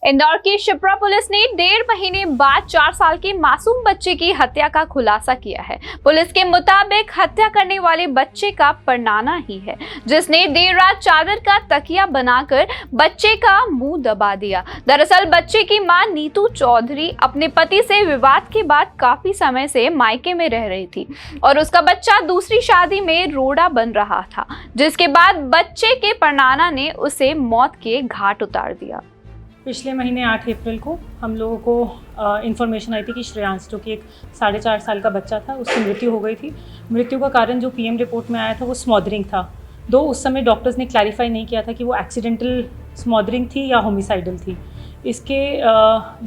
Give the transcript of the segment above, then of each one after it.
इंदौर की शिप्रा पुलिस ने 1.5 महीने बाद 4 साल के मासूम बच्चे की हत्या का खुलासा किया है। पुलिस के मुताबिक हत्या करने वाले बच्चे का परनाना ही है, जिसने देर रात चादर का तकिया बनाकर बच्चे का मुंह दबा दिया। दरअसल बच्चे की मां नीतू चौधरी अपने पति से विवाद के बाद काफी समय से मायके में रह रही थी और उसका बच्चा दूसरी शादी में रोड़ा बन रहा था, जिसके बाद बच्चे के परनाना ने उसे मौत के घाट उतार दिया। पिछले महीने 8 अप्रैल को हम लोगों को इन्फॉर्मेशन आई थी कि श्रेयांश, जो कि एक 4.5 साल का बच्चा था, उसकी मृत्यु हो गई थी। मृत्यु का कारण जो पीएम रिपोर्ट में आया था वो स्मॉदरिंग था। दो उस समय डॉक्टर्स ने क्लैरिफाई नहीं किया था कि वो एक्सीडेंटल स्मॉदरिंग थी या होमिसाइडल थी। इसके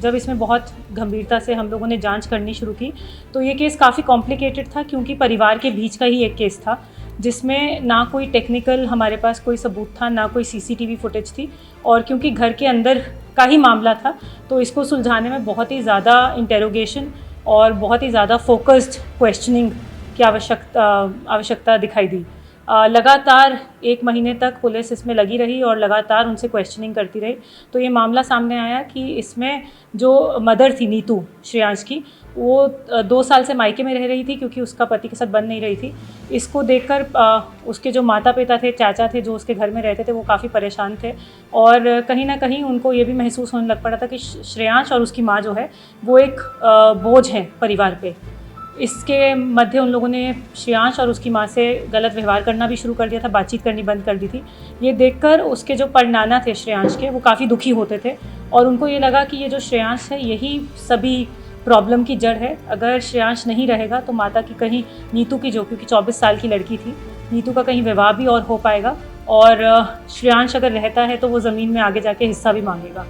जब इसमें बहुत गंभीरता से हम लोगों ने जांच करनी शुरू की तो ये केस काफ़ी कॉम्प्लिकेटेड था, क्योंकि परिवार के बीच का ही एक केस था जिसमें ना कोई टेक्निकल हमारे पास कोई सबूत था, ना कोई सीसीटीवी फुटेज थी, और क्योंकि घर के अंदर का ही मामला था तो इसको सुलझाने में बहुत ही ज़्यादा इंटेरोगेशन और बहुत ही ज़्यादा फोकस्ड क्वेश्चनिंग की आवश्यकता दिखाई दी। लगातार 1 महीने तक पुलिस इसमें लगी रही और लगातार उनसे क्वेश्चनिंग करती रही। तो ये मामला सामने आया कि इसमें जो मदर थी नीतू श्रेयांश की, वो 2 साल से मायके में रह रही थी क्योंकि उसका पति के साथ बन नहीं रही थी। इसको देखकर उसके जो माता पिता थे, चाचा थे, जो उसके घर में रहते थे, वो काफ़ी परेशान थे और कहीं ना कहीं उनको ये भी महसूस होने लग पड़ा था कि श्रेयांश और उसकी माँ जो है वो एक बोझ है परिवार पे। इसके मध्य उन लोगों ने श्रेयांश और उसकी माँ से गलत व्यवहार करना भी शुरू कर दिया था, बातचीत करनी बंद कर दी थी। ये देखकर उसके जो परनाना थे श्रेयांश के, वो काफ़ी दुखी होते थे और उनको ये लगा कि ये जो श्रेयांश है यही सभी प्रॉब्लम की जड़ है। अगर श्रेयांश नहीं रहेगा तो माता की कहीं नीतू की, जो क्योंकि 24 साल की लड़की थी, नीतू का कहीं विवाह भी और हो पाएगा और श्रेयांश अगर रहता है तो वो ज़मीन में आगे जाके हिस्सा भी मांगेगा।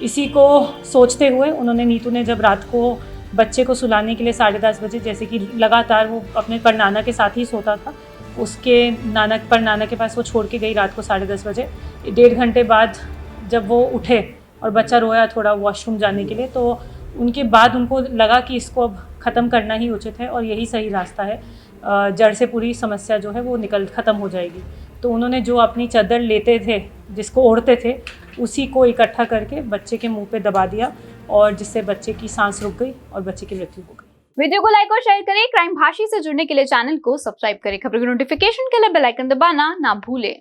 इसी को सोचते हुए उन्होंने, नीतू ने जब रात को बच्चे को सुलाने के लिए 10:30 बजे, जैसे कि लगातार वो अपने परनाना के साथ ही सोता था, उसके परनाना के पास वो छोड़ के गई रात को 10:30 बजे। 1.5 घंटे बाद जब वो उठे और बच्चा रोया थोड़ा वॉशरूम जाने के लिए, तो उनके बाद उनको लगा कि इसको अब ख़त्म करना ही उचित है और यही सही रास्ता है, जड़ से पूरी समस्या जो है वो ख़त्म हो जाएगी। तो उन्होंने जो अपनी चादर लेते थे, जिसको ओढ़ते थे, उसी को इकट्ठा करके बच्चे के मुंह पे दबा दिया और जिससे बच्चे की सांस रुक गई और बच्चे की मृत्यु हो गई। वीडियो को लाइक और शेयर करें। क्राइम भाषी से जुड़ने के लिए चैनल को सब्सक्राइब करें। खबरों की नोटिफिकेशन के लिए बेल आइकन दबाना ना भूलें।